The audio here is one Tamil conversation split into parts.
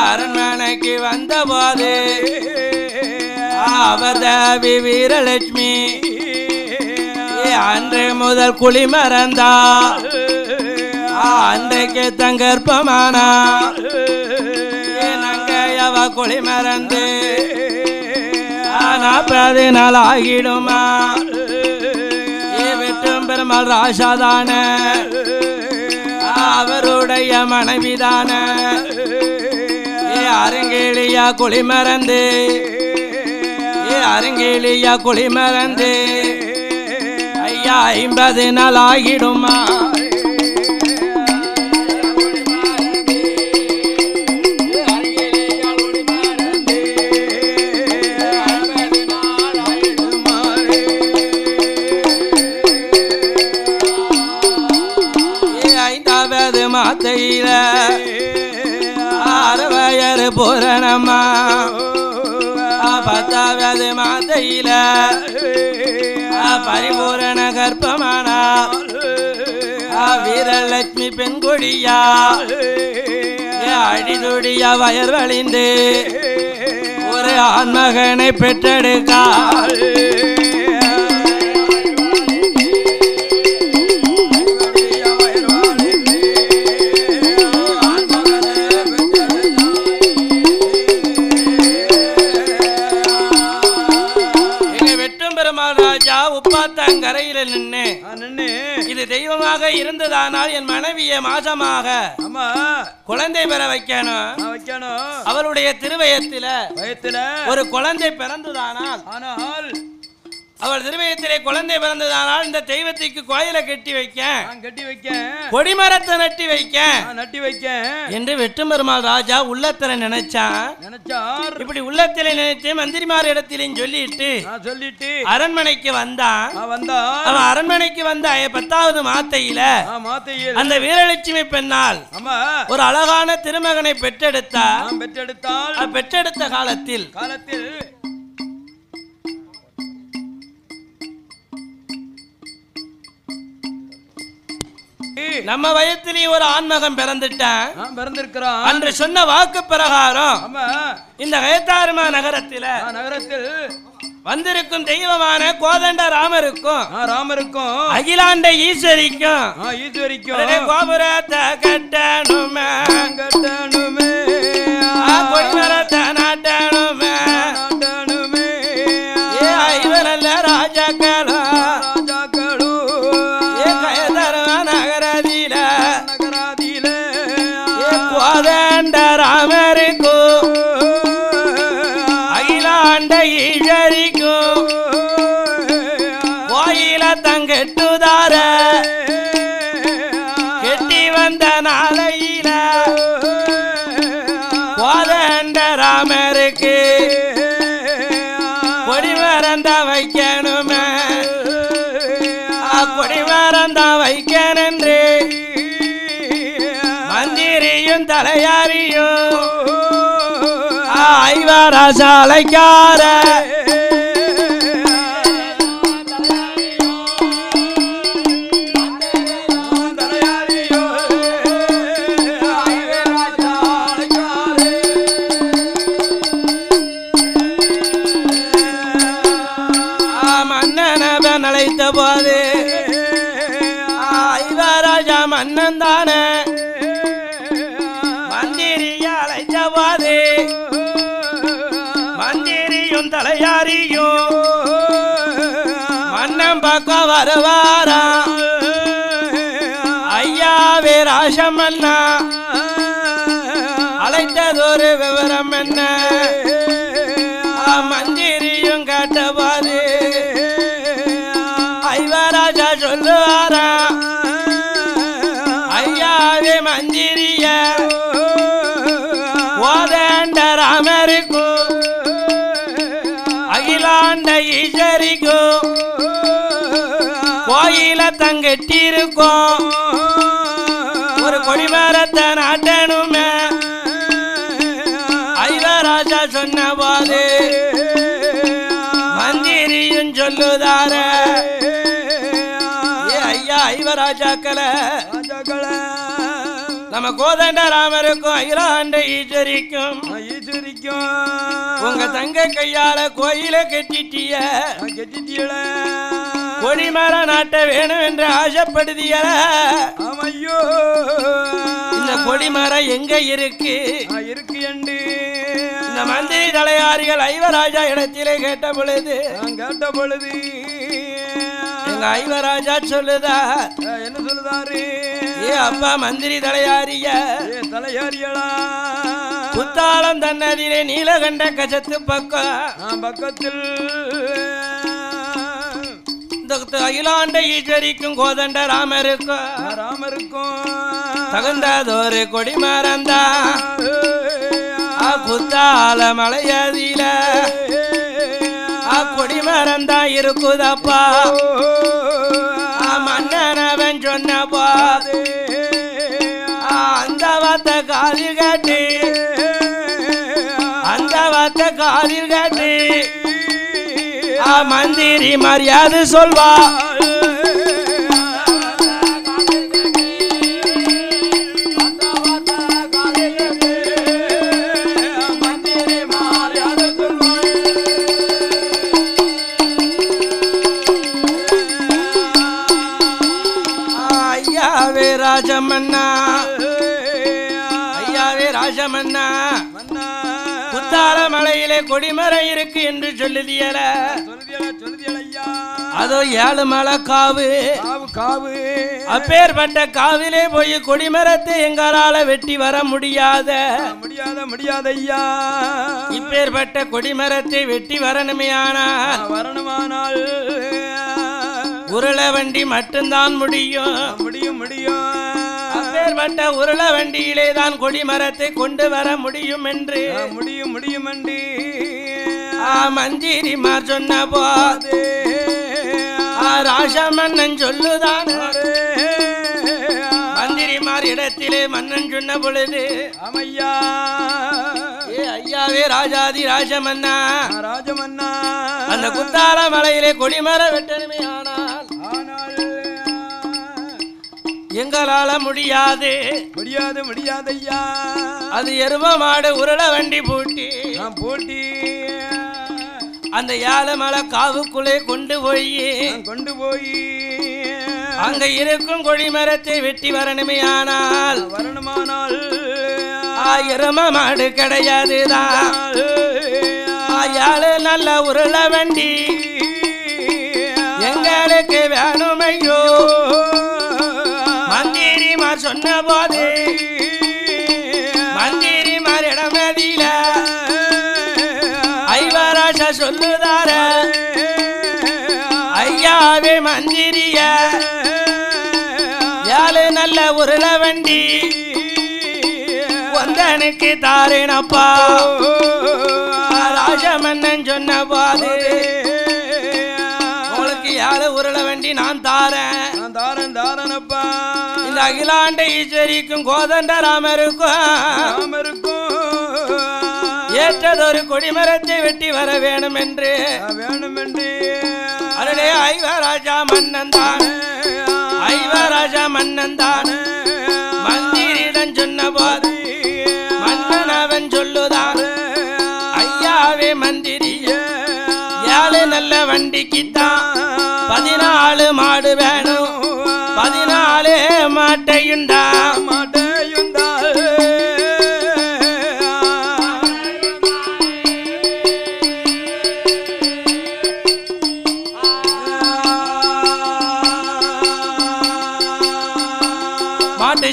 அரண்மனைக்கு வந்த போது அவர் தேவி வீரலட்சுமி அன்று முதல் குழி மறந்தா அன்றைக்கு தங்கற்பமானா நங்கையவ குழி மறந்து 40 நாள் ஆகிடுமா வெட்டும் பெருமாள் ராசாதான அவருடைய மனைவிதான அருங்கேலியா குழி மறந்து அருங்கேலியா குழி மறந்து ஐயா 50 நாள் ஆகிடுமா மாத்தையில 60 பூரணமா 10வது மாத்தையில பரிபூரண கர்ப்பமானா வீரலட்சுமி பெண்கொடியா அடிதுடியா வயர் வழிந்து ஒரு ஆண்மகனை பெற்றெடுத்தாள் உப்பாத்தங்கரையில நின்னு இது தெய்வமாக இருந்ததானால் என் மனைவியை மாசமாக குழந்தை பெற வைக்கணும் அவளுடைய திருவயத்தில ஒரு குழந்தை பிறந்ததானால் அவள் திருவயத்திலே குழந்தை பிறந்ததானால் இந்த தெய்வத்திற்கு கோயிலை கட்டி வைக்க கொடிமரத்தை நட்டி வைக்க என்று வெட்டும் பெருமாள் ராஜா உள்ளத்துல நினைச்சார் இப்படி உள்ளத்திலே நினைச்சு மந்திரிமார் இடத்திலையும் சொல்லிட்டு அரண்மனைக்கு வந்தான் அவன் அரண்மனைக்கு வந்த 10வது மாத்தையில அந்த வீரலட்சுமி பெண்ணால் ஒரு அழகான திருமகனை பெற்றெடுத்த காலத்தில் நம்ம வயத்திலே ஒரு ஆண்மகன் பிறந்திருக்கிறான் அன்று சொன்ன வாக்கு பிரகாரம் இந்த கயத்தாறுமா நகரத்தில் வந்திருக்கும் தெய்வமான கோதண்ட ராமருக்கும் அகிலாண்ட ஈஸ்வரிக்கும் கோபுரத்தை கட்டணுமே கொடிமரத்தை நாட்டணுமே ஐவரல்ல ராஜாக்களும் ராமருக்கும் அகிலாண்ட ஈஸ்வரிக்கும் கோயில தங்கெட்டுதார கெட்டி வந்த நாளையில கோதண்ட ராமருக்கு கொடிமரந்த வைக்கணுமே கொடிமரந்த வைக்கணென்று மந்திரியும் தலையாரியும் ஐவரசாலைக்கார மன்னனவன் அழைத்த போது ஐவராஜா மன்னன் தானே மந்திரியும் தலையாரியும் மன்னம் பக்கம் வருவாரா ஐயாவே ராசமன்னா அழைத்ததொரு விவரம் என்ன மந்திரியும் கேட்டவாறு ஐவராஜா சொல்லுவாரா ஐயாவே மந்திரிய கோதண்ட ராமருக்கும் அகிலாண்ட ஈஸ்வரிக்கும் கோயில தங்கெட்டிருக்கும் ஒரு கொடிமரத்தை நாட்டணுமே ஐவராஜா சொன்ன போது மந்திரியும் சொல்லுதார ஐயா ஐவராஜாக்களை நம்ம கோதண்ட ராமருக்கும் அகிலாண்ட ஈஸ்வரிக்கும் உங்க தங்க கையால கோயில கட்டிட்டிய கொடிமர நாட்ட வேணும் என்று ஆசைப்படுதிய ஐயோ இந்த கொடிமரம் எங்க இருக்கு என்று இந்த மந்திரி தலையாரிகள் ஐவராஜா இடத்திலே கேட்ட பொழுது எங்க ஐவராஜா சொல்லுதா என்ன சொல்லுதாரு ஏ அப்பா மந்திரி தலையாரியா குத்தாலம் தன்னதிலே நீலகண்ட கஜத்து பக்கத்தில் அகிலாண்ட ஈஸ்வரிக்கும் கோதண்ட ராமருக்கும் தகுந்ததொரு கொடிமரந்தா குத்தால மலையதில கொடிமரந்தா இருக்குதப்பா மன்னனவன் சொன்னப்பா அந்த வார்த்தை காதில் கேட்டு மந்திரி மரியாதை சொல்வா ராஜமன்னா ஐயாவே ராஜமன்னா குத்தால மலையிலே கொடிமரம் இருக்கு என்று சொல்லுதியல அதோ 7 மலை காவு அப்பேற்பட்ட காவிலே போய் கொடிமரத்தை எங்களால வெட்டி வர முடியாத ஐயா இப்பேற்பட்ட கொடிமரத்தை வெட்டி வரணுமையானால் உருள வண்டி மட்டும்தான் முடியும் அப்பேற்பட்ட உருள வண்டியிலே தான் கொடிமரத்தை கொண்டு வர முடியும் என்று மந்திரிமார் சொன்ன போது ராஜமன்னன் சொல்லுதான் மந்திரிமார் இடத்திலே மன்னன் சொன்ன பொழுது அமையா ஐயாவே ராஜாதி ராஜமன்னா அந்த குத்தால மலையிலே கொடிமர வெட்டணுமே ஆனால் எங்களால முடியாது ஐயா அது எரும மாடு உருள வண்டி பூட்டி அந்த 7 மலை காவுக்குள்ளே கொண்டு போய் அங்க இருக்கும் கொடிமரத்தை வெட்டி வரணுமே ஆனால் எரும மாடு கிடையாதுதான் 7 நல்ல உருள வண்டி எங்களுக்கு வேணுமையோ மந்திரிமார் சொன்ன போது மந்திரிமார் இடமதியில ஐவராஜா சொல்லுதார ஐயாவே மந்திரிய 7 நல்ல உருள வண்டி ஒந்தனுக்கு தாரேனப்பா ராஜமன்னன் சொன்ன போது உங்களுக்கு 7 உருள வண்டி நான் தாரேனப்பா இந்த அகிலாண்ட ஈஸ்வரிக்கும் கோதண்ட ராமருக்கும் ஏற்றதொரு கொடிமரத்தை வெட்டி வர வேணும் என்று அருளே ஐவராஜா மன்னன் தான் மந்திரிடம் சொன்ன போது மன்னன் அவன் சொல்லுதான் ஐயாவே மந்திரிய 7 நல்ல வண்டிக்குத்தான் 14 மாடு வேணும் 14 மாட்டையுண்டா மாட்டு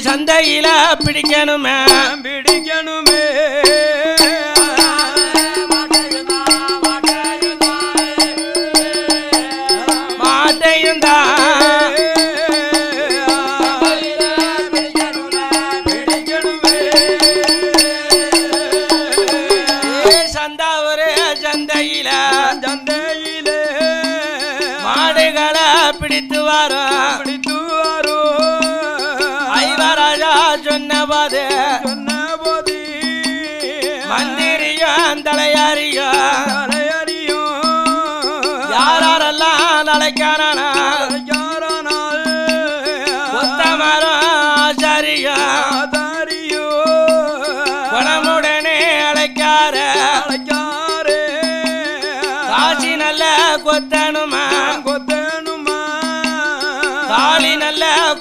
சந்தையில பிடிக்கணுமே மாட்டையுண்டா மாடுகளை பிடித்து வாரோ ஐவராஜா சொன்ன போது மந்திரியும் தலையாரியோ யாரெல்லாம் அழைக்கானா உத்தமரும் ஆச்சாரியோ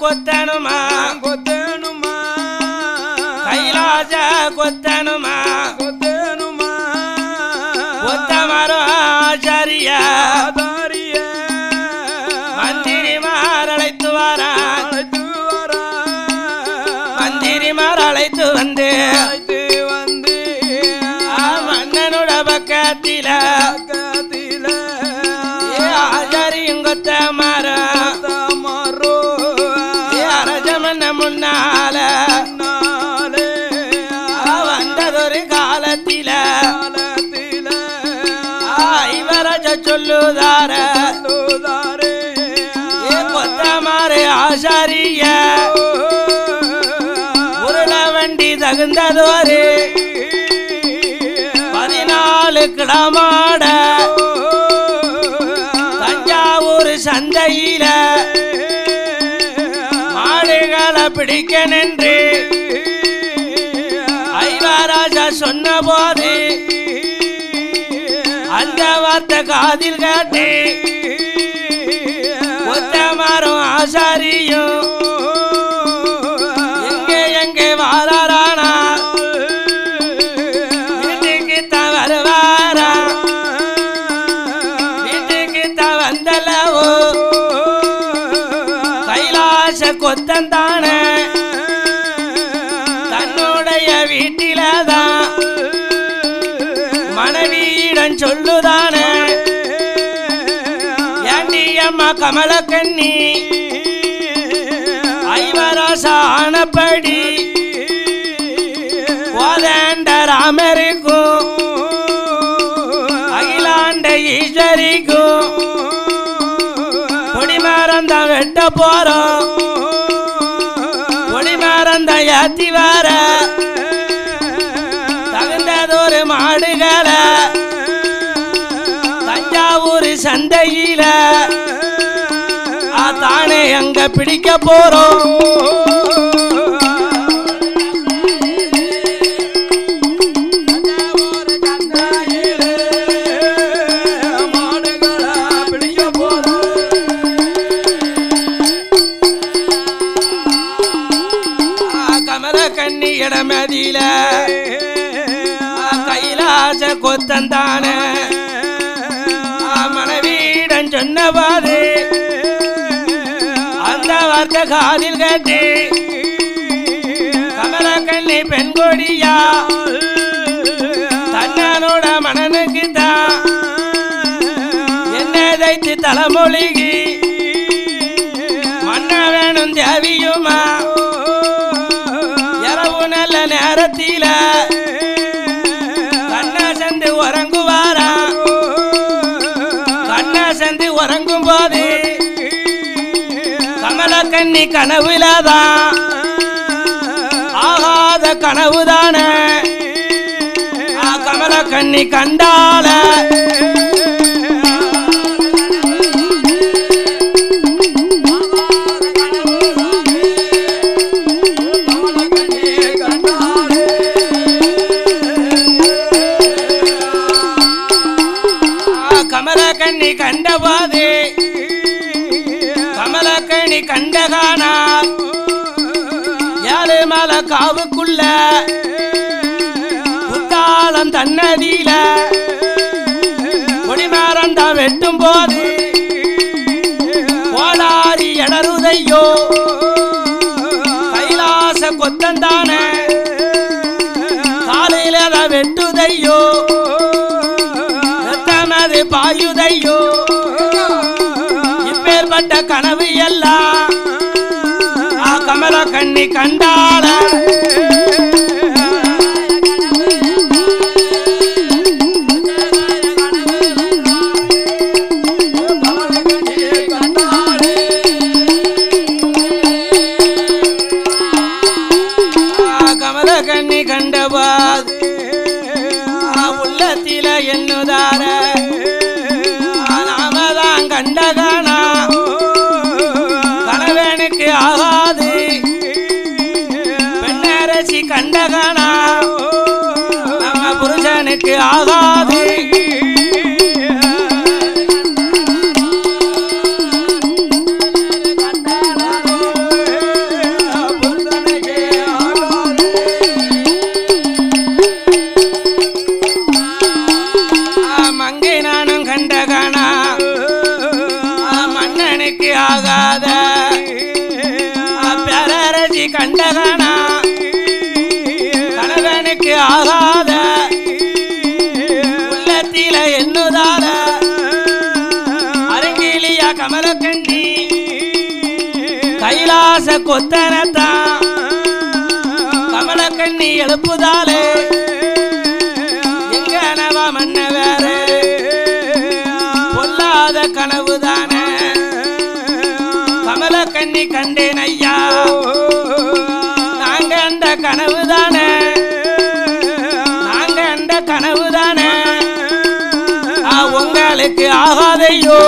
கொத்தனுமா கொத்தனுமா கைலாச கொத்தனுமா கொத்தனுமா கொத்தமரோ ஆச்சாரிய ஆதாரிய மந்திரிமார் அழைத்து வாரான் அழைத்து வரா மந்திரிமார் அழைத்து வந்து அழைத்து வந்து மன்னனோட பக்கத்தில பக்கத்தில ஆச்சாரியும் கொத்தமரோ தமரோ அரஜமன்ன முன்னால நாளே வந்ததொரு காலத்தில காலத்தில ஐவரஜ சொல்லுதார சொல்லுதாரே கொத்தமாறு ஆசாரிய உருள வண்டி தகுந்ததோரு 14 கிடமாட தஞ்சாவூர் சந்தையில மாடுகளை பிடிக்க நின்று ஐவராஜா சொன்ன போது அந்த வார்த்தை காதில் காட்டி கொத்தமாரும் ஆசாரியும் எங்கே வாரானா வீட்டுக்கு தான் வருவாரா வீட்டுக்கு தான் வந்தல்லவோ கைலாச கொத்தந்தானே தன்னுடைய வீட்டிலதான் மனைவியிடம் சொல்லுதானே ஏண்டி அம்மா கமலக்கண்ணி ஐவராசானப்படி ஓதண்ட ராமருக்கும் அகிலாண்ட ஈஸ்வரிக்கும் கொடிமரம் தான் வெட்ட போறோம் கொடிமரம் தான் ஏத்தி வர தகுந்ததொரு மாடுகளை தஞ்சாவூர் சந்தையில தானே அங்க பிடிக்க போறோம் கமலக்கண்ணி இடமதியில கைலாச கொத்தந்தானே மனைவியிடம் சொன்னவாது அந்த வார்த்தை காதில் கேட்டு கமலக்கண்ணி பெண் கொடியா தன்னனோட மனனுக்கு தான் என்ன தைத்து தலைமொழிகி மன்ன வேணும் தேவியுமா இரவு நல்ல நேரத்தில கண்ண சென்று உறங்குவாரா கண்ண சென்று உறங்கும் போது கமலக்கண்ணி கனவுலதான் ஆகாத கனவுதானே கமலக்கண்ணி கண்டால கமலக்கண்ணி கண்டபாது கமலக்கண்ணி கண்டகானா ஏழு மலை காவுக்குள்ள குத்தாலம் தன்னதியில கொடிமரம் தான் வெட்டும் போது கோளாரி எடருதையோ கைலாச கொத்தந்தானே காலையில தான் வெட்டுதையோ ரத்தமது பாயுதையோ இப்பேற்பட்ட கனவு எல்லாம் கமலக்கண்ணி கண்டாள கமலக்கண்ணி கண்டபாது உள்ளத்தில எண்ணுதார நாமதான் கண்டகானா கணவனுக்கு ஆகாது பெண்ணரசி கண்டகானா நம்ம புருஷனுக்கு ஆகாது ஆகாத உள்ளத்தில என்னுதார அரங்கிலியா கமலக்கண்ணி கைலாச கொத்தனத்தான் கமலக்கண்ணி எழுப்புதாலே எங்கனவா மன்ன வேற பொல்லாத கனவுதானே கமலக்கண்ணி கண்டேன் ஐயா நாங்க அந்த கனவுதானே நாங்க அந்த கனவுதானே உங்களுக்கு ஆகாதையோ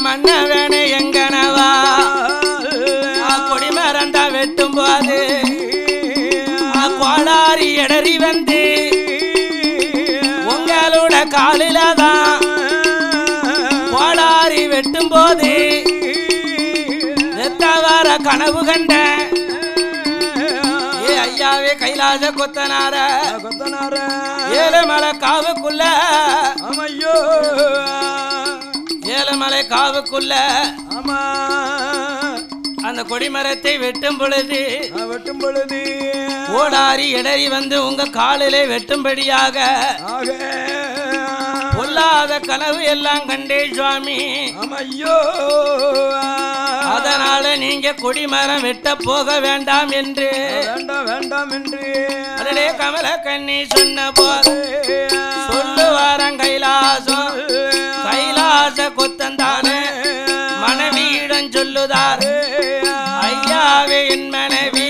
மன்னவனே எங்கனவா கொடிமரந்தா வெட்டும் போது கோளாரி இடறி வந்து உங்களோட காலிலதான் கோளாரி வெட்டும் போது ரத்தவார கனவு கண்ட ஏ ஐயாவே கைலாச கொத்தனார ஏழுமலை காவுக்குள்ள அம்மையோ ஏழுமலை காவுக்குள்ள ஆமா அந்த கொடிமரத்தை வெட்டும் பொழுது ஓடாரி இடறி வந்து உங்க காலிலே வெட்டும்படியாக பொல்லாத கனவு எல்லாம் கண்டே சுவாமி. ஐயோ அதனால நீங்க கொடிமரம் வெட்ட போக வேண்டாம் என்று வேண்டாம் என்று அதே கமலக்கண்ணி சொன்ன போது சொல்லுவாரன் கைலாசம் கைலாச கொத்தந்தானே மனைவியிடம் சொல்லுதாரு ஐயாவே என் மனைவி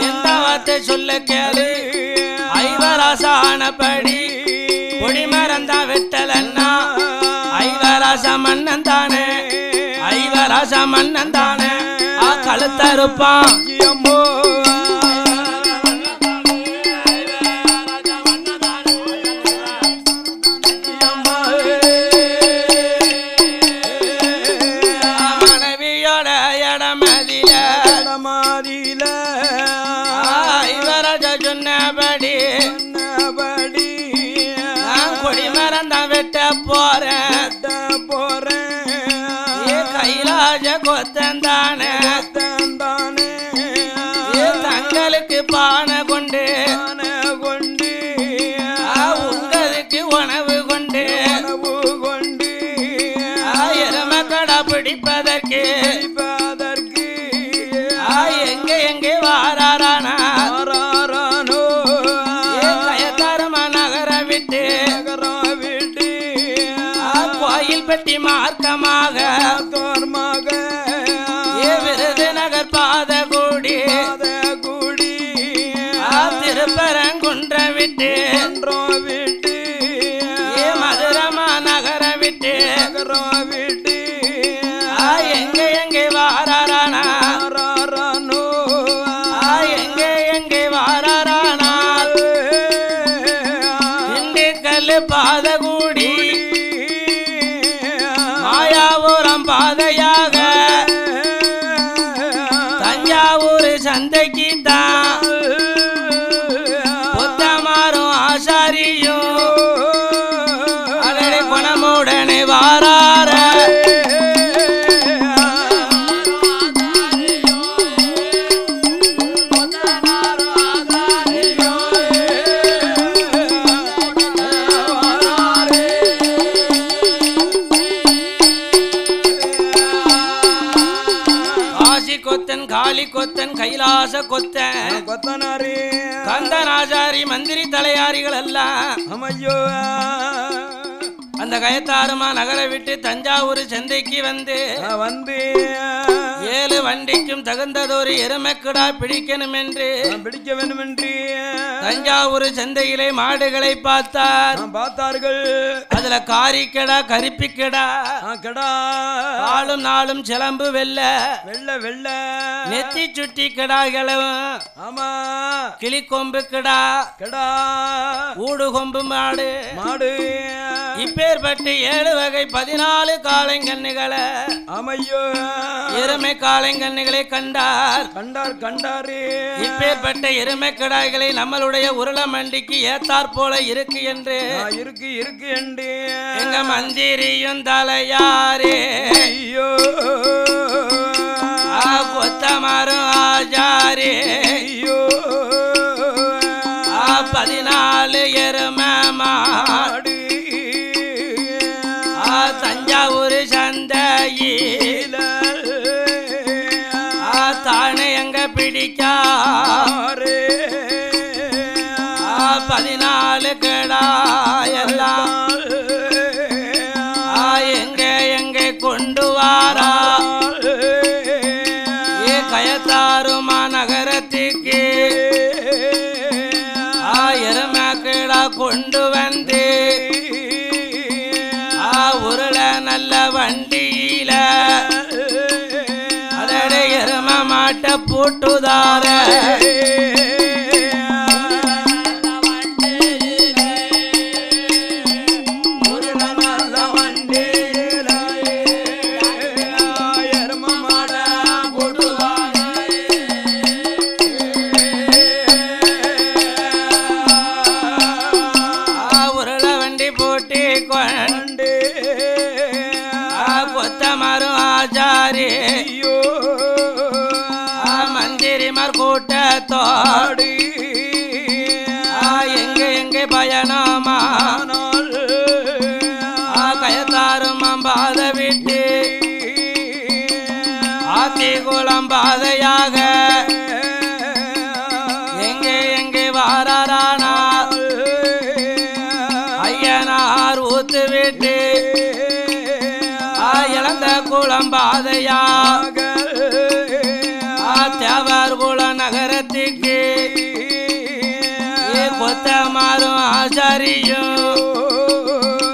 எந்த வார்த்தை சொல்ல கேளு ஐவராசானபடி கொடிமரந்தா வெட்டலன்னா ஐவராச மன்னன் தானே ஐவராச மன்னன் தானே கழுத்தறுப்பான் கைலாச கொத்தந்தானே தங்களுக்கு பானை கொண்டு உங்களுக்கு உணவு கொண்டு எருமக்கடா பிடிப்பதற்கு எங்க எங்கே வாராரானா கயத்தாரமா நகர விட்டு கோயில் பெட்டி மார்க்கமாக விருதுநகர் பாத கூடி திருப்பரங்குன்ற விட்டு மதுரமா நகர விட்டு எங்க எங்கே வாராரானா எங்க எங்கே வாராரானா திண்டுக்கல் பாத கூடி மாயாபுரம் பாதையாக தஞ்சாவூர் சந்தைக்கு தான் பொத்தமாறும் ஆசாரியும் அதனை குணமுடனே வாரார கொத்தன் காளி கொத்தன் கைலாச கொத்தன் கொத்தனாரி கந்தனாச்சாரி மந்திரி தலையாரிகள் எல்லாம் ஐயோ அந்த கயத்தாறுமா நகரை விட்டு தஞ்சாவூர் சந்தைக்கு வந்து 7 வண்டிக்கும் தகுந்ததொரு எருமைக்கிடா பிடிக்க வேண்டும் என்று தஞ்சாவூர் சந்தையிலே மாடுகளை பார்த்தார்கள். அதுல காரிக்கடா கரிப்பிக்கடா ஆளும் நாளும் சிலம்பு வெள்ள நெத்தி சுட்டி கிடாகளும் ஆமா கிளி கொம்பு கிடா ஊடு கொம்பு மாடு இப்பேற்பட்டு 7 வகை 14 காளைங்கன்னிகளை அமையோ எருமை காளைங்கன்னிகளை கண்டார் கண்டாரே இப்பேற்பட்ட எருமை கிடாய்களை நம்மளுடைய உருள மண்டிக்கு ஏத்தாற் போல இருக்கு என்று இருக்கு என்று எங்க மந்திரியும் தலையாரே ஐயோ கொத்தமரும் ஆஜாரே ஐயோ 14 எருமை மாடு தஞ்சாவூர் சந்தையில தானே எங்க பிடிக்காரு 14 கிடாயெல்லாம் எங்க கொண்டு வாரா கயத்தாருமா நகரத்துக்கு எருமை கிடா கொண்டு வந்து உருள நல்ல வண்டியில அதோட எருமை மாட்ட போட்டுதார கொத்தமரும் ஆச்சாரி மந்திரிமார் கூட்டத்தோடு எங்க பயணமானால் கயத்தாரும் பாத விட்டு ஆத்திகுளம் பாதையாக எங்கே வாரானால் ஐயனார் ஊத்து விட்டு இழந்த குளம் பாதையாக தேவர் குள நகரத்துக்கு கொத்தமாரும் ஆச்சாரியும்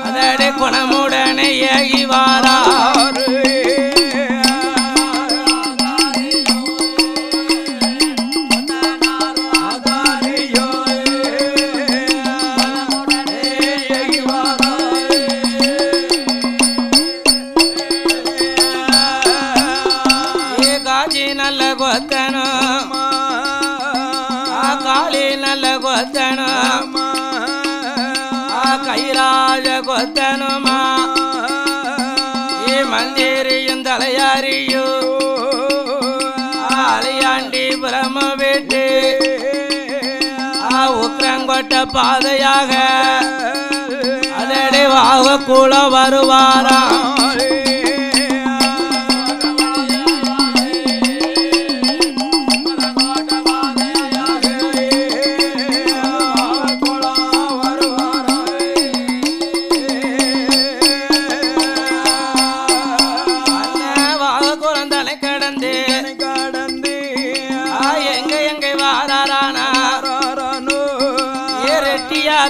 அதோட குணமுடனே ஏகி வாரார் நல்ல கொத்தனும் காளி நல்ல கொத்தனும் கைராஜ கொத்தனுமா மந்திரியும் தலையாரியும் அலையாண்டி பிரம வீட்டு உக்ரங்கொட்ட பாதையாக அதடி வாக கூட வருவாராம்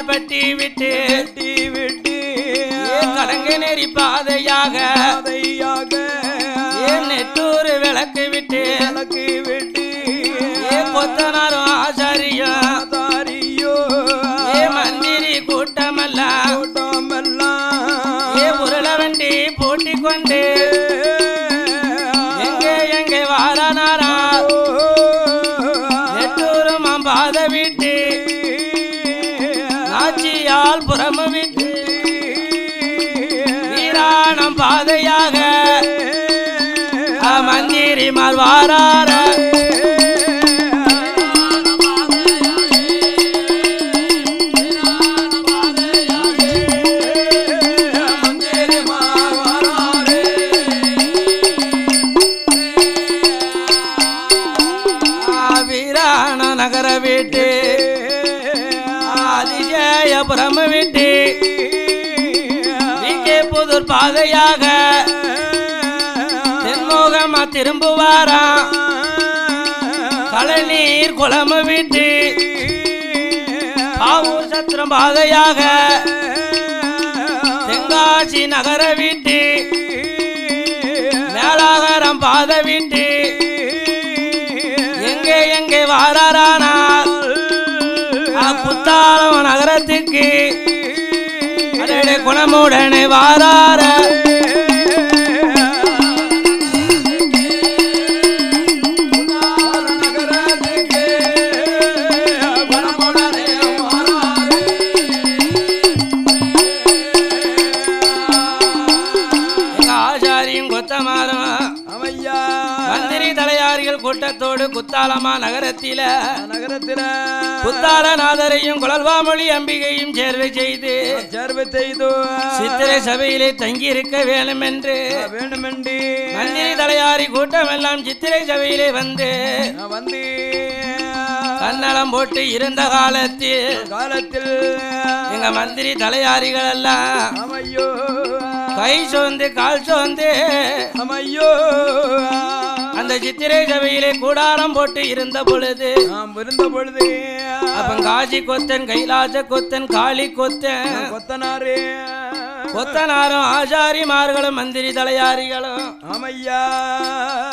பட்டி விட்டு கடங்க நெறி பாதையாக நெட்டூர் விளக்கு விட்டு கொத்தனாரும் ஆச்சாரியும் மந்திரி கூட்டமெல்லாம் உருள வண்டி போட்டி கொண்டு எங்கே வாரானாரா நெட்டூரும் பாத விட்டு நாச்சியால் புறம விட்டு வீராணம் பாதையாக மந்திரி மார்வாரார வீராண நகர வீட்டு அதிஜயபுரம் விட்டு புதூர் பாதையாக தென்மோகமா திரும்புவாரா கழநீர் குளம விட்டு பாவூர் சத்திரம் பாதையாக தென்காசி நகர விட்டு மேலாகரம் பாதை விட்டு எங்கே வாரானா குத்தாலம் நகரத்துக்கு குணமுடனே வாரார மந்திரி தலையாரிகள் கூட்டத்தோடு குத்தாலமா நகரத்தில குத்தாலநாதரையும் குழல்வாமொழி அம்பிகையும் சேர்வை செய்து சித்திரை சபையிலே தங்கி இருக்க வேண்டும் என்று மந்திரி தலையாரி கூட்டம் எல்லாம் சித்திரை சபையிலே வந்து கன்னடம் போட்டு இருந்த காலத்தில் எங்க மந்திரி தலையாரிகள் எல்லாம் கை சோர்ந்து கால் சோர்ந்து அந்த சித்திரை சபையிலே கூடாரம் போட்டு இருந்த பொழுது அப்ப காஜி கொத்தன் கைலாச கொத்தன் காளி கொத்தனாரும் ஆச்சாரிமார்களும் மந்திரி தலையாரிகளும்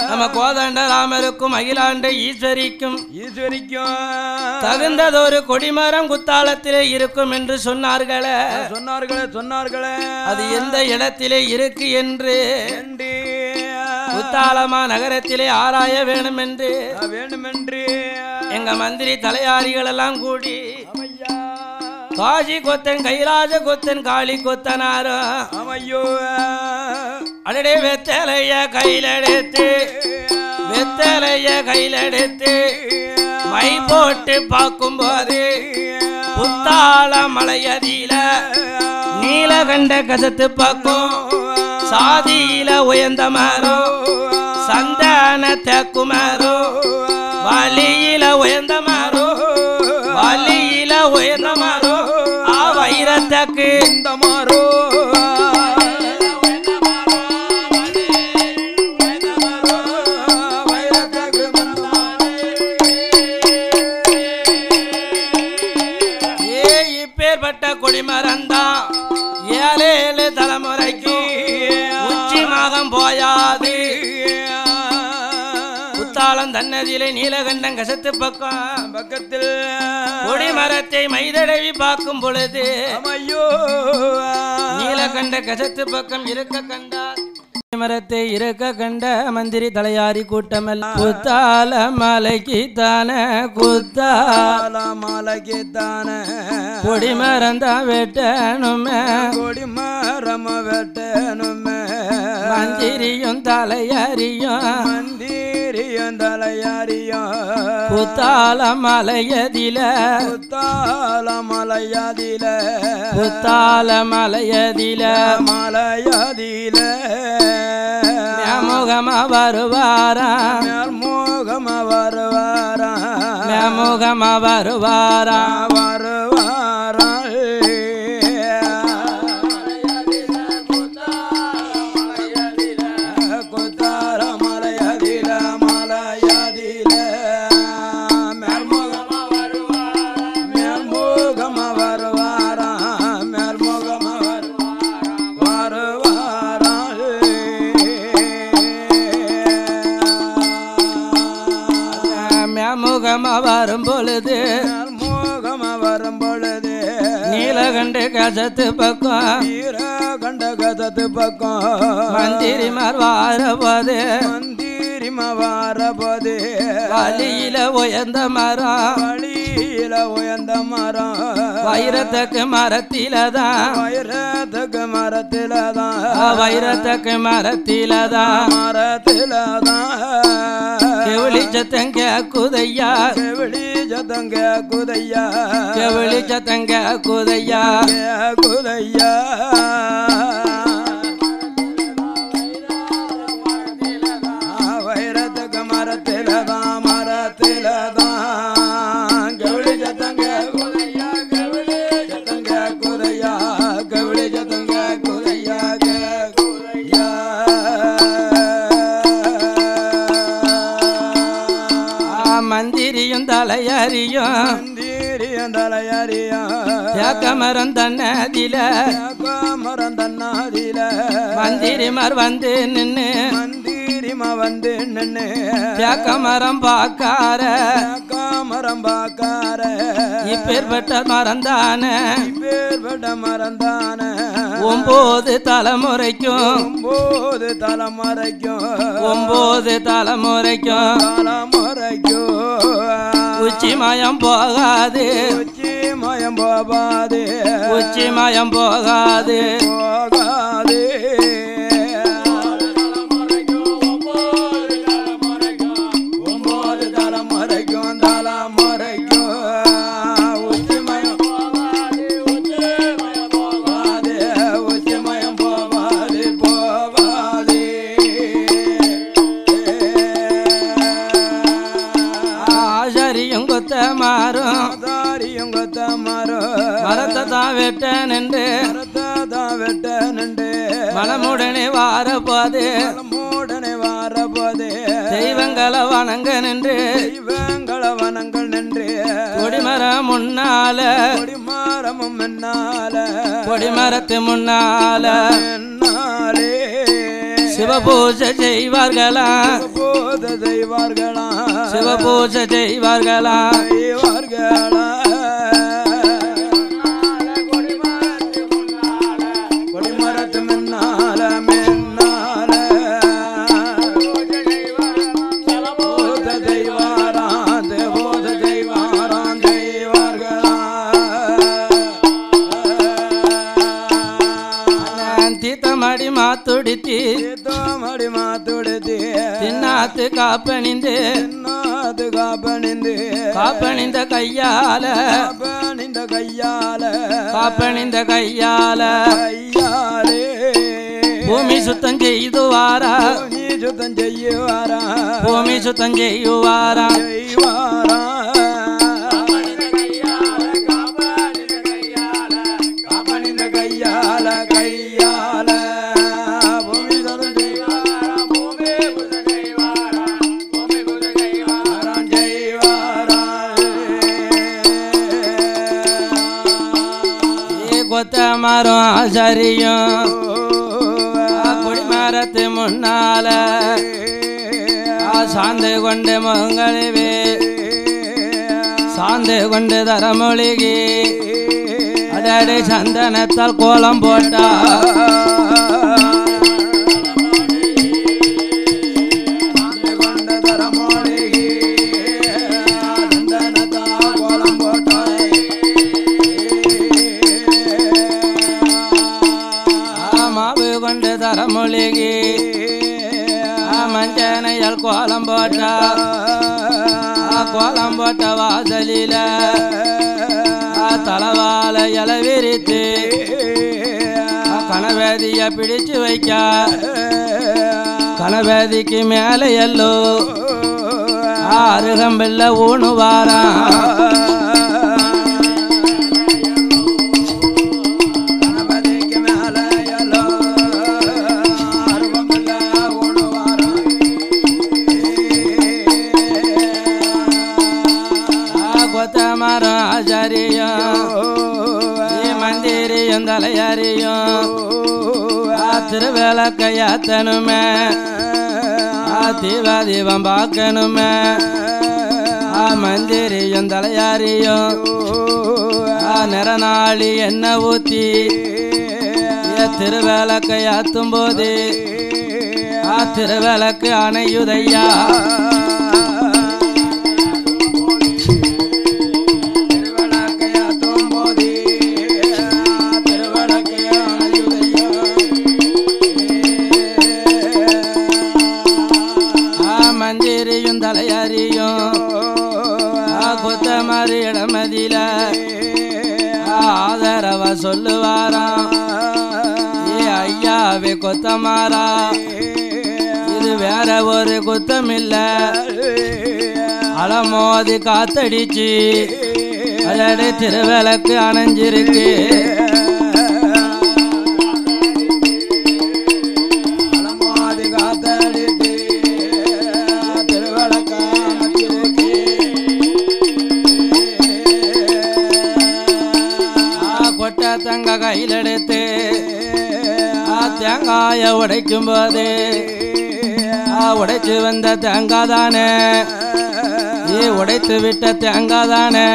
நம்ம கோதண்ட ராமருக்கும் அகிலாண்ட ஈஸ்வரிக்கும் தகுந்ததொரு கொடிமரம் குத்தாலத்திலே இருக்கும் என்று சொன்னார்களே அது எந்த இடத்திலே இருக்கு என்று குத்தாலமா நகரத்திலே ஆராய வேண்டும் என்று எங்க மந்திரி தலையாரிகள் எல்லாம் கூடி காஜி கொத்தன் கைலாச கொத்தன் காளி கொத்தனாரும் அடடே வெத்தலைய கையிலெடுத்து மை போட்டு பார்க்கும் போது புத்தாள மலையதில நீலகண்ட கசத்து பக்கம் சாதியில உயர்ந்த மரம் சந்தான தேக்குமாரோ வலியில உயர்ந்த மரம் வைரத்தக்கு இந்த மாறோ இப்பேற்பட்ட கொடிமரந்தான் 7 தலைமுறைக்கு உச்சி மாகம் போயாது குத்தாலம் தன்னதிலே நீலகண்டம் கசத்து பக்கத்தில் கொடிமரத்தை மைதடவி பார்க்கும் பொழுது நீலகண்ட கசத்து பக்கம் இருக்க கண்டார் மரத்தை இருக்க கண்ட மந்திரி தலையாரி கூட்டமெல்லாம் குத்தால மலைக்கு தானே கொடிமரந்தான் வெட்டணுமே மந்திரியும் தலையாரியும் குத்தால மலையதில முகமா வருவாரா வரும் பொழுது நீலகண்ட கசத்து பக்கம் மந்திரிமார் வாரபோது வழியில உயர்ந்த மரம் வைரத்துக்கு மரத்திலதான் கெவளி சத்தங்க குதையா வைரத்துக்கு மரத்திலதான் மந்திரியும் தலையறியும் மரம் தன்னதில மந்திரிமார் வந்து நின்னு மரம் பார்க்கார மரம்பாக்கார இப்பேற்பட்ட மறந்தான இப்பேற்பட்ட மறந்தான 9 தலைமுறைக்கும் 9 தலைமுறைக்கும் 9 தலைமுறைக்கும் உச்சி மயம் போகாது உச்சி மயம் போகாது உச்சி மயம் போகாது போகாது மரத்தை தான் வெட்ட நின்று மனமுடனே வாரப்போது தெய்வங்களை வணங்க நின்று கொடிமரம் முன்னால கொடிமரத்து முன்னால சிவபூஜை செய்வார்களா சிவபூஜை செய்வார்களா மாத்துடித்தி தின்னாத்து காப்பணிந்து காப்பணிந்த கையால காப்பணிந்த கையால பூமி சுத்தம் செய்துவாரா பூமி சுத்தம் செய்யுவாரா மரம் ஆசாரியும் கொடிமரத்து முன்னால சாந்து கொண்டு மங்களவே சாந்து கொண்டு தரமொழிகி அடடே சந்தனத்தால் கோலம் போட்டா தரமொழிகி மஞ்சனையால் கோலம் போட்டா கோலம் போட்ட வாசலில தலவால இலை விரித்து கணவேதிய பிடிச்சு வைக்க கணவேதிக்கு மேலே எல்லோ அருகம்பில்ல ஊணுவாராம் மந்திரியும் தலையறியும் திருவிளக்கையாத்தனுமே தீபாதீபம் பார்க்கணுமே மந்திரியும் தலையாரியும் நிறநாளி என்ன ஊத்தி திருவிளக்கையாத்தும் போது திருவிளக்கு அணையுதையா மந்திரியும் தலையறியும் கொத்தமாரி இடமதியில ஆதரவ சொல்லுவாராம் ஐயாவே கொத்தமாரா இது வேற ஒரு குத்தமில்ல அலமோதி காத்தடிச்சு அதோட திருவிளக்கு அணைஞ்சிருக்கு தங்க கையில் எடுத்து தேங்காய உடைக்கும் போது உடைச்சு வந்த தேங்காய் தானே உடைத்து விட்ட தேங்காதானே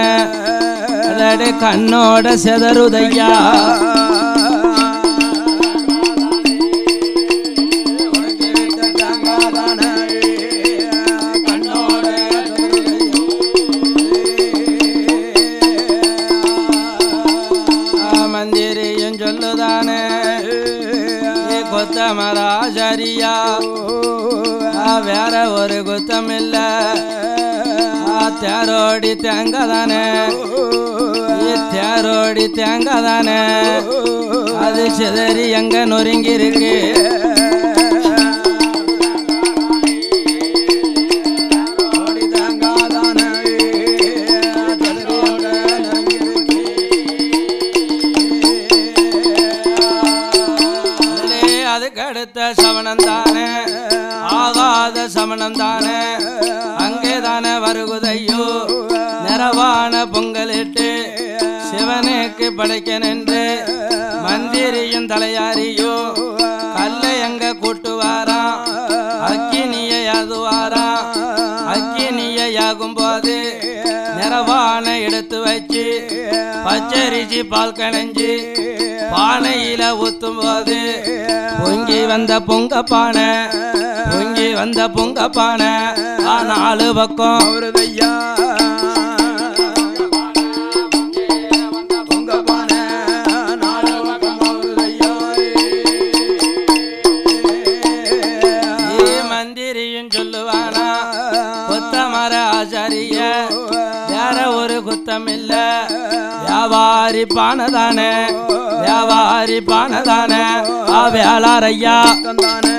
அதடி கண்ணோட செதறுதையா மந்திரியும் சொல்லுதானே கொத்தமராஜரியா வேற ஒரு குத்தம் இல்ல தேரோடி தேங்காதானே தேரோடி தேங்காதானே அது சிதறி எங்க நொறுங்கி இருக்கு அதுக்கடுத்த சமணந்தானே ஆகாத சமணந்தானே அங்கேதானே வருகுதையோ நிறவான பொங்கலிட்டு சிவனுக்கு படைக்க நின்று மந்திரியும் தலையாரியோ கல்லை எங்க கூட்டுவாராம் அக்கினியை யாதுவாராம் அக்கினியை யாகும் போது நிறவான எடுத்து வச்சு பச்சரிசி பால் கணைஞ்சு பானையில ஊத்தும் போது பொங்கி வந்த பொங்க பானை பொங்கி வந்த பொங்க பானை நாலு பக்கம் வருதையா பொங்க பானை நாலு பக்கம் வருதையா மந்திரியும் சொல்லுவானா கொத்தமர ஆச்சாரிய வேற ஒரு குத்தம் இல்ல வியாபாரி பானதானே வியாபாரி பானதானே வேளாரையா தந்தானே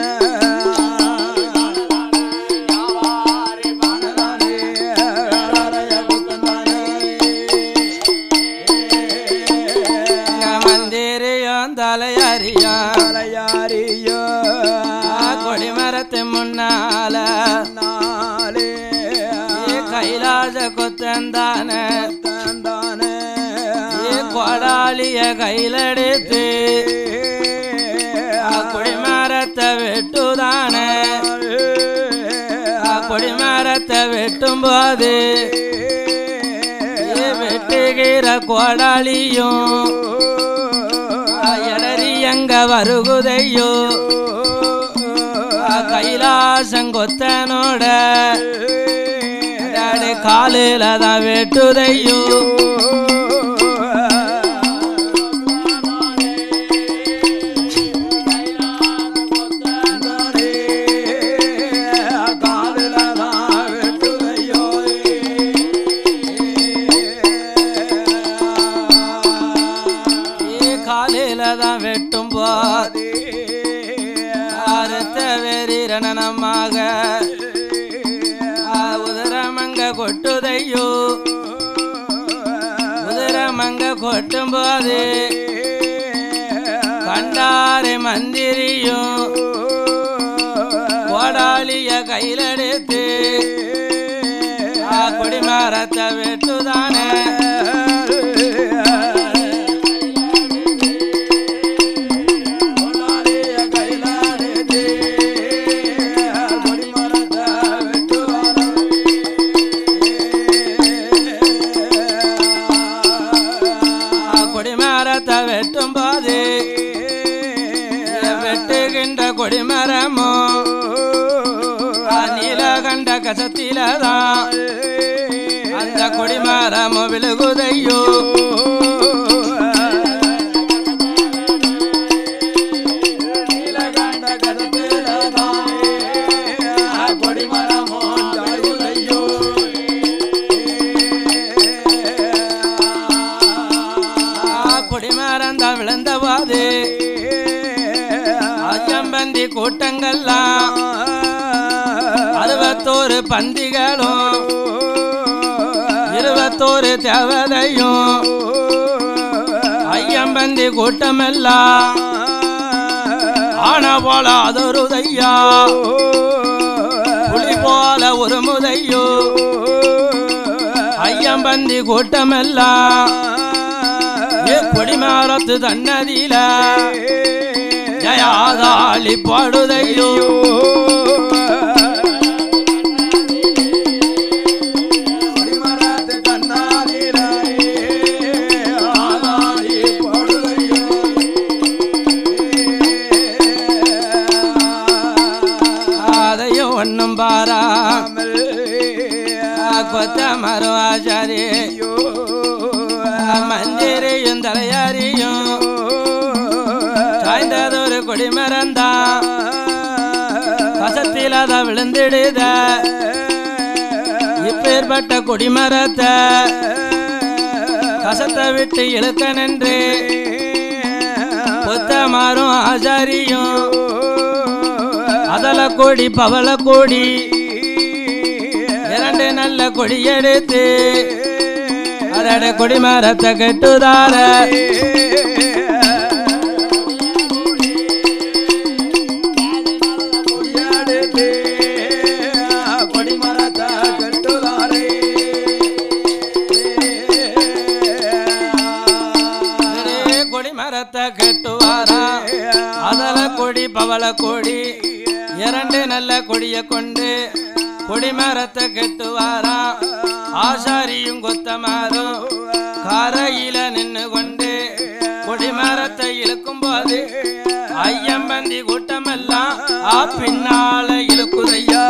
மந்திரியும் தலையாரியா தலையாரியோ கொடிமரத்து முன்னால நாளே கைலாச கொத்தந்தானே தந்தானே கொடாலிய கையிலெடுத்து கொடிமரத்தை வெட்டுதானே கொடிமரத்தை வெட்டும் போது வெட்டுகிற கொடாலியும் எடறி எங்க வருகுதையோ கைலாசங்கொத்தனோட காலில தான் வெட்டுதையோ தான் வெட்டும் போது அறுத்த வெறிரணமாக உதரமங்க கொட்டுதையோ உதரமங்க கொட்டும் போது கண்டாரை மந்திரியும் கோடாலிய கையிலெடுத்து கொடிமரத்தை வெட்டுதானே வெட்டும் போது வெட்டுகின்ற கொடிமரமோ நீலகண்ட கசத்திலதான் அந்த கொடிமரமோ விழுகுதையோ கொடிமரந்தான் விழுந்த போது அஜம்பந்தி கூட்டங்கள்லாம் 61 பந்திகளும் 21 தேவதையும் ஐயம்பந்தி கூட்டமெல்லாம் ஆன போல அதொருதையா புலி போல ஒரு முதையோ ஐயம்பந்தி கூட்டமெல்லாம் கொடிமரத்து தன்னதில ஜயாதாளி பாடுதையோ ஆசாரியும் தலையாரியும் சாய்ந்ததொரு கொடிமரந்தான் கசத்தில் அத விழுந்திடுத இப்பேற்பட்ட கொடிமரத்தை கசத்தை விட்டு இழுக்க நின்று பொத்தமாறும் ஆசாரியும் அதல கொடி பவள கொடி இரண்டு நல்ல கொடி எடுத்து அதோட கொடிமரத்தை கெட்டுதார கொடிமரத்தை கெட்டுவாரா அதல கொடி பவள கொடி இரண்டு நல்ல கொடிய கொண்டு கொடிமரத்தை கெட்டுவாரா ஆசாரியும் கொத்தமாறும் காரையில நின்று கொண்டு கொடிமரத்தை இழுக்கும் போது ஐயம்பந்தி கூட்டமெல்லாம் பின்னால இழுக்குதையா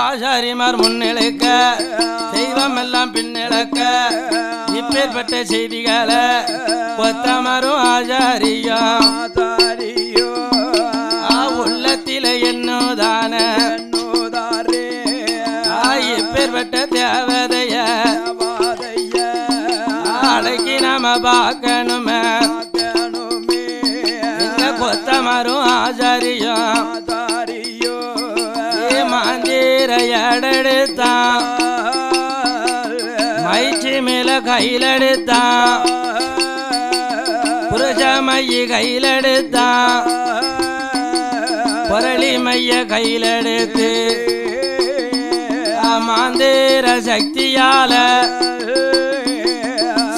ஆசாரிமார் முன்னிழக்க தெய்வம் எல்லாம் பின்னிழக்க இப்பேற்பட்ட செய்திகளை கொத்தமரும் ஆசாரியும் உள்ளத்தில என்னோதான இப்பேற்பட்ட தேவதைய அடக்கி நாம பார்க்கணுமே இந்த கொத்தமரும் ஆசாரியும் மாந்தீரையடெடுத்தான் மைச்சி மேல கையிலெடுத்தான் புருஷ மைய கையிலெடுத்தான் பொரளி மைய கையிலெடுத்து மாந்தீர சக்தியால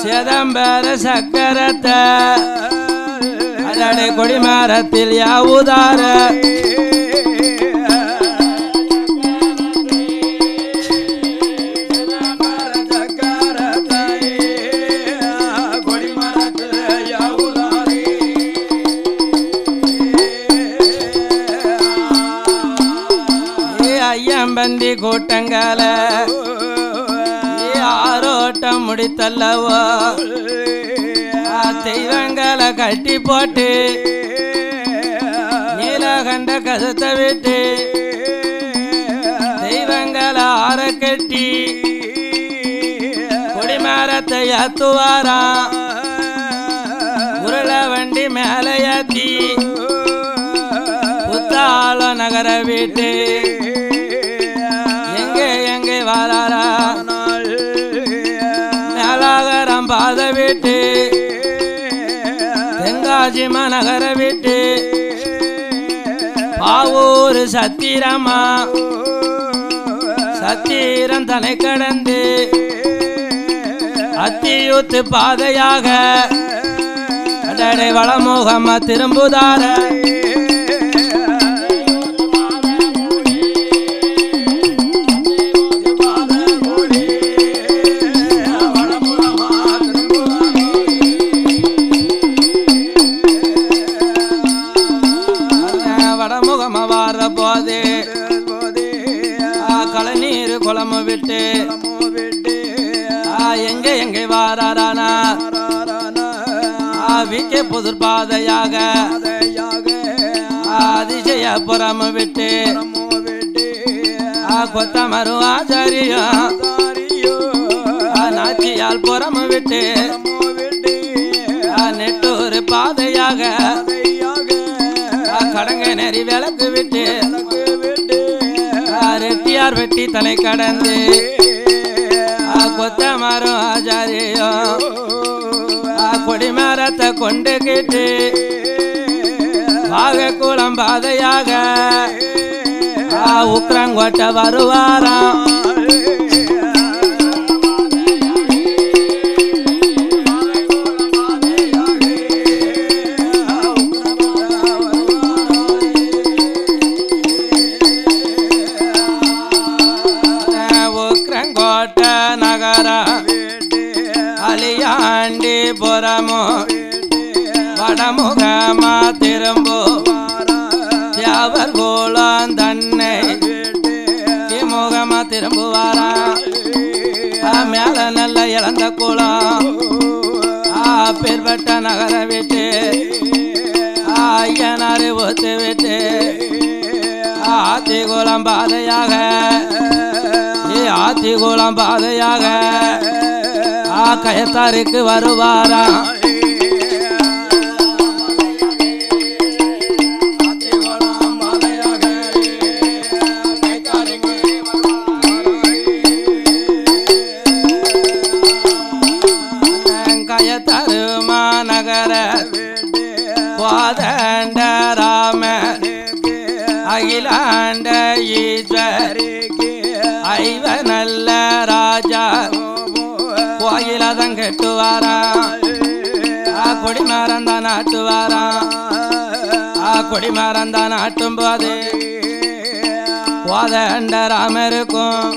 சிதம்பர சக்கரத்தை அதடை கொடிமரத்தில் யாவுதார ஐயம்பந்தி கூட்டங்கால ஆரோட்டம் முடித்தல்லவோ தெய்வங்களை கட்டி போட்டு நீலகண்ட கசத்தை விட்டு தெய்வங்களை ஆற கட்டி கொடிமரத்தை ஏத்துவாராம் உருள வண்டி மேலே ஏத்தி புத்தாள நகர விட்டு எங்கே வாராரா மேலாகரம் பாத விட்டு தென்காசி நகர விட்டு பாவூர் சத்திரமா சத்திரம் தனை கடந்து அத்தியூத்து பாதையாக அடடை வளமுகமா திரும்புதார போதே கலநீர் குளமு விட்டு எங்கே வாரானா விக்கே புதுர் பாதையாக அதிசய புறமு விட்டு கொத்தமரு ஆச்சாரியம் நாச்சியால் புறமு விட்டு நெட்டூர் பாதையாக கடங்க நெறி விளக்கு விட்டு ரெட்டியார் வெட்டி தலை கடந்து கொத்தமரம் ஆச்சாரியம் கொடிமரத்தை கொண்டு கிட்டு வாகக்குளம் பாதையாக உக்ரங்கோட்டை வருவாராம் அலியாண்டி புறமோ வடமுகமா திரும்போ அவர் கோலம் தன்னை முகமா திரும்புவாரா மேல நல்ல இழந்த கோலம் பேர்பட்ட நகர விட்டு ஐயனாரு ஒத்து விட்டு ஆத்திகுளம் பாதையாக ஆத்திகுளம் பாதையாக கயத்தாருக்கு வருவாரா கோதண்ட ராம அகிலாண்ட ஈஸ்வரிக்கு ஐவ நல்ல ராஜா கோயிலதம் கெட்டுவாரா கொடிமரந்தான் நாட்டுவாரா கொடிமரந்தான் நாட்டும் போது கோதண்ட ராமருக்கும்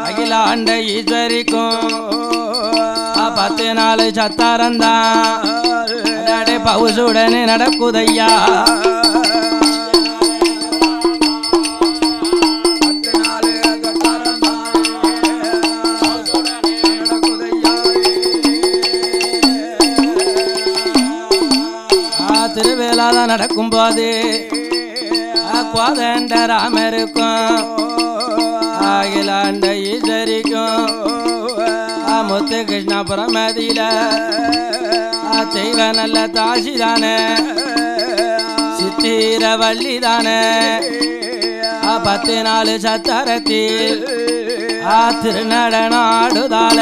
அகிலாண்ட ஈஸ்வரிக்கும் 10 நாள் சத்தாரந்தான் பவுசுடனே நடக்குதையா திருவேலாதான் நடக்கும் போது கோதண்ட ராமருக்கும் அகிலாண்ட ஈஸ்வரிக்கும் முத்து கிருஷ்ணாபுரம் மதியில தெய்வ நல்ல தாசிதானே சித்திர வள்ளிதானே 10 நாள் சத்தாரத்தில் திருநடனாடுதால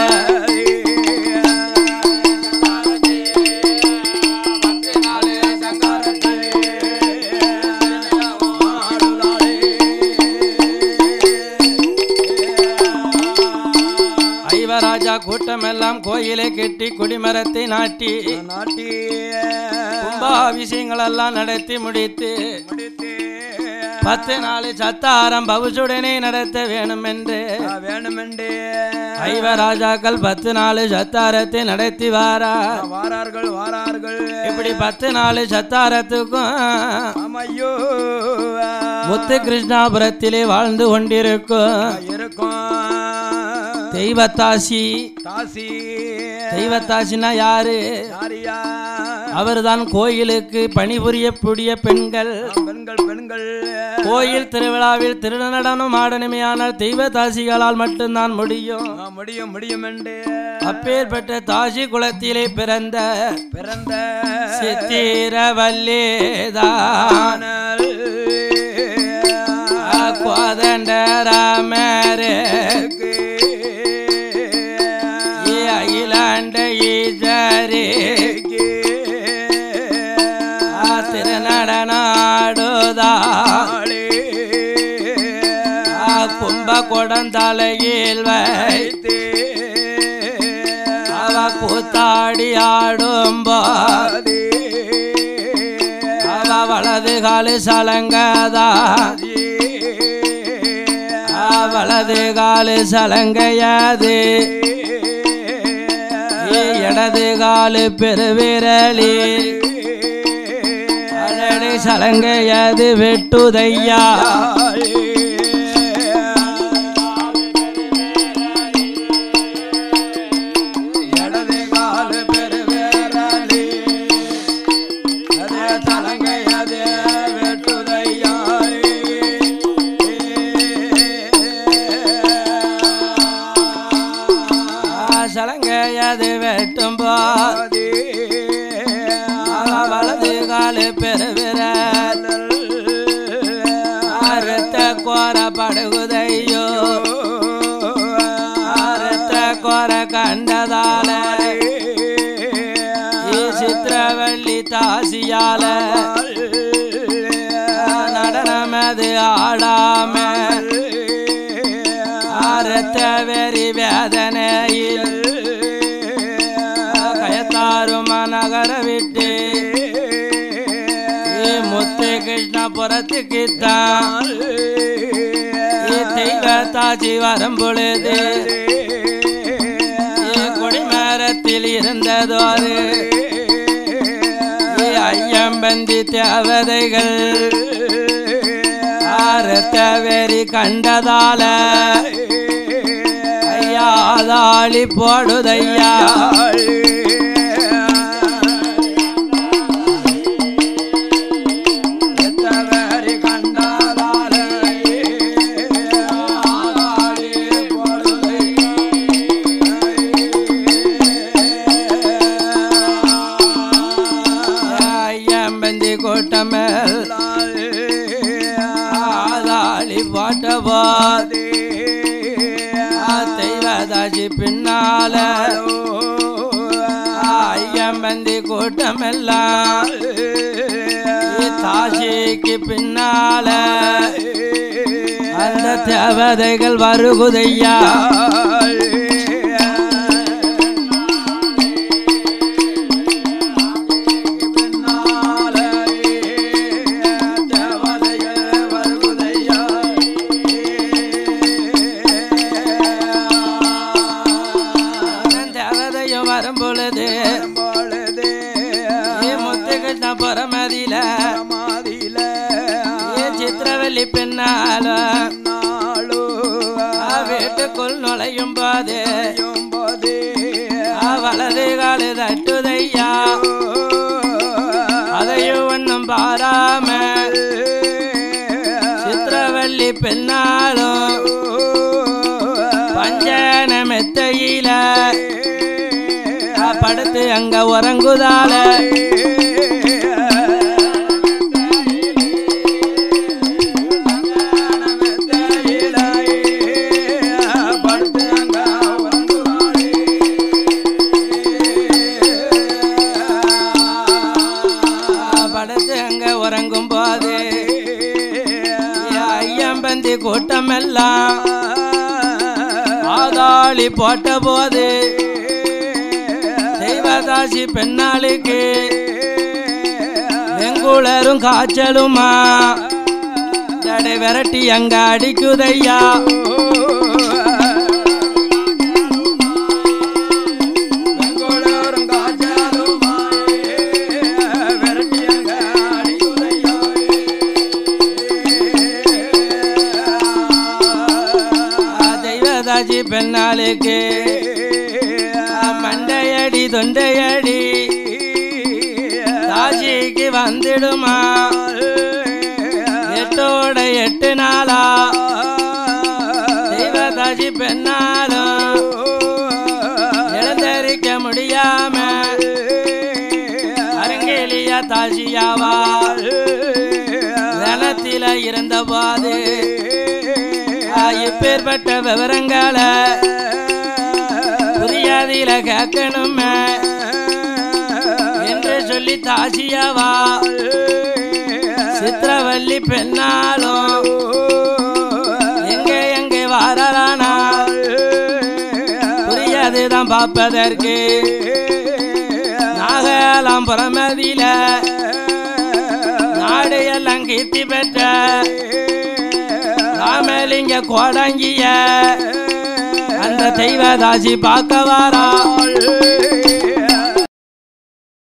ஐவராஜா கூட்டமெல்லாம் கோயிலை கெட்டி குடிமரத்தை நாட்டி கும்பாபிஷேகங்கள் எல்லாம் நடத்தி முடித்து 10 நாள் சத்தாரம் பவுசுடனே நடத்த வேணுமென்று ஐவராஜாக்கள் 10 நாள் சத்தாரத்தை நடத்தி வாரார்கள் இப்படி 10 நாள் சத்தாரத்துக்கும் முத்து கிருஷ்ணாபுரத்திலே வாழ்ந்து கொண்டிருக்கும் தெய்வத்தாசி தெய்வத்தாசினா யாரு அவர்தான் கோயிலுக்கு பணிபுரியக்கூடிய பெண்கள் கோயில் திருவிழாவில் திருநடனம் ஆடணுமே ஆனால் தெய்வத்தாசிகளால் மட்டும்தான் முடியும் என்று அப்பேற்பட்ட தாசி குலத்திலே பிறந்த சித்திரவல்லிதான் கோதண்ட ராமருக்கு அகிலாண்ட ஈஸ்வரிக்கு திருநடனாடுதாளே கும்பகோடம் தலையில் வைத்து அவ கூத்தாடி ஆடும்போது அவ வலது காலு சலங்கதா வலது காலு சலங்கையாது இடது காலு பெருவிரலி அழடி சலங்கையாது வெட்டுதையா சலங்கையாது வெட்டும் போது வலது காலு பெருவிரல் ரத்த கோர படுகுதையோ ரத்த கோர கண்டதால சித்திரவள்ளி தாசியால நடனமது ஆடாம ரத்த வெறி வேதனையில் கயத்தாருமா நகர விட்டு முத்து கிருஷ்ணபுரத்துக்கு தான் தெய்வத்தாச்சி வரும் பொழுது கொடிமரத்தில் இருந்ததோரு ஐயம்பந்தி தேவதைகள் காவேரி கண்டதால ஐயாதாளி போடுதையா கூட்டமேல் ஆதாளி போட்டபோது தெய்வதாசி பின்னால ஐயம்பந்தி கூட்டமெல்லாம் தாசிக்கு பின்னால அந்த தேவதைகள் வருகுதையா பரமதில சித்திரவல்லி பின்னால வீட்டுக்குள் நுழையும் போது வலது காலு தட்டுதையா அதையும் ஒன்னும் பாராம சித்திரவல்லி பின்னாலும் பஞ்சன மெத்தையில படுத்து அங்க உறங்குதால கூட்டமெல்லாம் ஆதாளி போட்ட போது தெய்வதாசி பெண்ணாளுக்கு வெங்குளரும் காய்ச்சலுமா ஜடை விரட்டி அங்க அடிக்குதையா பெண்ணாளுக்கு மண்டையடி தொண்டையடி தாசிக்கு வந்துடுமா 8 8 நாளா தெய்வதாசி பெண்ணாலும் எழுந்தரிக்க முடியாம அரங்கேலியா தாசியாவா வனத்தில இருந்த போது இப்பேற்பட்ட விவரங்களை புரியாதில கேட்கணுமே என்று சொல்லி தாசியாவா சித்திரவல்லி பெண்ணாலும் எங்கே வாரானா புரியாதுதான் பார்ப்பதற்கு நாகலாம் புறமதியில நாடு எல்லாம் கீர்த்தி பெற்ற ராமலிங்க கோடங்கிய அந்த தெய்வதாசி பார்க்க வாரா